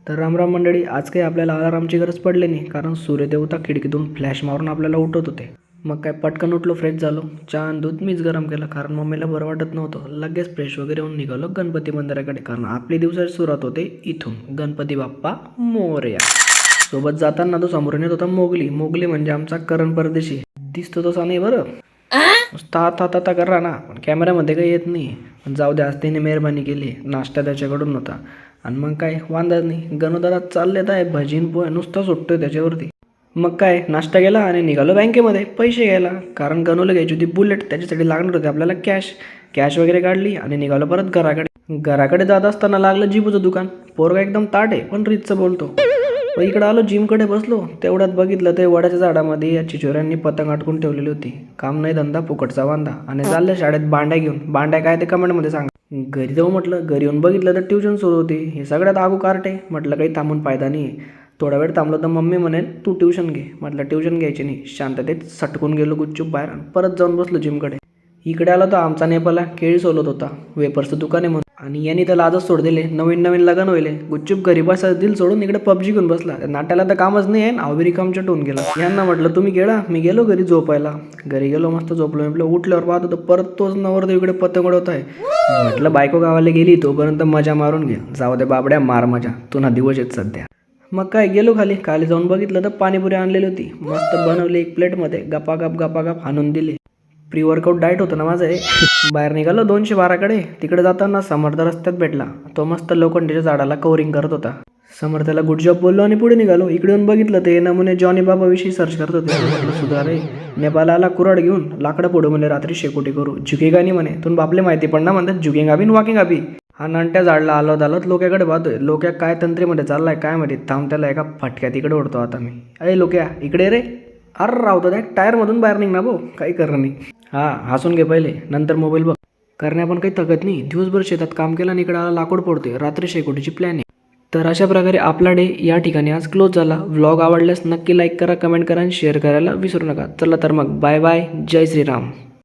तर रामराम मंडळी, आज काही आपल्याला अलारामची गरज पडली नाही, कारण सूर्यदेवता खिडकीतून फ्लॅश मारून आपल्याला उठवत होते. मग काय पटकन उठलो, फ्रेश झालो, चहा आणि दूध मीच गरम केलं, कारण मम्मीला बरं वाटत नव्हतं. लगेच फ्रेश वगैरे होऊन निघालो गणपती मंदिराकडे, कारण आपली दिवसाची सुरुवात होते इथून. गणपती बाप्पा मोरया. सोबत जाताना तो समोरून येत होता मोगली. मोगली म्हणजे आमचा करण परदेशी. दिसतो तसा नाही बरं, नुसता आता करा ना, पण कॅमेऱ्यामध्ये काही येत नाही. पण जाऊ द्या, आज त्याने मेहरबानी केली. नाश्ता त्याच्याकडून होता आणि मग काय वांदाच नाही. गणोदारात चाललेत आहे भजीन पोहे, नुसता सुटतोय त्याच्यावरती. मग काय नाश्ता केला आणि निघालो बँकेमध्ये पैसे घ्यायला, कारण गणूला घ्यायची होती बुलेट. त्याच्यासाठी लागणार होते आपल्याला कॅश वगैरे काढली आणि निघालो परत घराकडे जात असताना लागलं जिबूचं दुकान. पोरगा एकदम ताट आहे पण रीतचं बोलतो. इकडं आलो, जिमकडे बसलो, तेवढ्यात बघितलं ते वडाच्या झाडामध्ये या चिचोऱ्यांनी पतंग अटकून ठेवलेली होती. काम नाही धंदा, फुकटचा वांदा. आणि चालल्या शाळेत बांड्या घेऊन. बांड्या काय ते कमेंटमध्ये सांगा. घरी जाऊ म्हटलं, घरी येऊन बघितलं तर ट्युशन सुरू होती. हे सगळ्यात आगू कार्टे. म्हटलं काही थांबून फायदा नाही. थोडा वेळ थांबलो तर मम्मी म्हणेल तू ट्युशन घे. म्हटलं ट्युशन घ्यायची नाही. शांततेत सटकून गेलो गुपचूप बाहेर आणि परत जाऊन बसलो जिमकडे. इकडे आला तर आमचा नेपाला केळी सोलत होता. वेपर्सचं दुकान आहे म्हणून. आणि यांनी तर लाजच सोड दिले. नवीन लग्न होईल, गुपचूप घरी बसायचं दिल सोडून इकडे पबजी घेऊन बसला. नाट्याला तर कामच नाही आहे, अविरी काम चटवून गेला. यांना म्हटलं तुम्ही गेला, मी गेलो घरी झोपायला. घरी गेलो, मस्त झोपलो. म्हटलं उठल्यावर पाहत होतो परत तोच नवरदेव इकडे पतंग उडवत आहे. म्हटलं बायको गावाला गेली, तोपर्यंत मजा मारून घे. जाऊ दे बाबड्या, मार मजा, तू ना दिवस आहेत सध्या. मग काय गेलो खाली जाऊन बघितलं तर पाणीपुरी आणलेली होती. मस्त बनवली एक प्लेटमध्ये, गपागप आणून दिली. प्री वर्कआउट डाएट होतं ना माझं हे. बाहेर निघालो 212कडे. तिकडे जाताना समर्थ रस्त्यात भेटला. तो मस्त लोखंडीच्या झाडाला कवरिंग करत होता. समर्थाला गुड जॉब बोललो आणि पुढे निघालो. इकडे येऊन बघितलं ते नमुने जॉनी बाबा विषयी सर्च करत होते. म्हटलं सुधारे, नेपाळाला कुऱ्हाड घेऊन लाकडं फोडू म्हणे, रात्री शेकोटी करू. झुकेगा नाही म्हणे. तुला बापले माहिती पण ना, म्हणतात झुकेगा बी वॉकिंग अभी. हा नंट्या झाडला आलोत लोक्याकडे पाहतोय. लोक्या काय तंत्रीमध्ये चाललाय काय माहिती. थांब, त्याला एका फटक्यात इकडे ओढतो आता मी. अरे लोक्या इकडे रे. अरे राहतो त्या टायरमधून बाहेर निघ ना भाऊ, काही करणं नाही. हसून घे पहिले, नंतर मोबाईल बघ. करण्या पण काही थकत नाही. दिवसभर शेतात काम केलं आणि इकडे आला लाकूड पडतोय. रात्री शेकोटीची प्लॅन आहे. तर अशा प्रकारे आपला डे या ठिकाणी आज क्लोज झाला. व्लॉग आवडल्यास नक्की लाईक करा, कमेंट करा आणि शेअर करायला विसरू नका. चला तर मग बाय बाय, जय श्रीराम.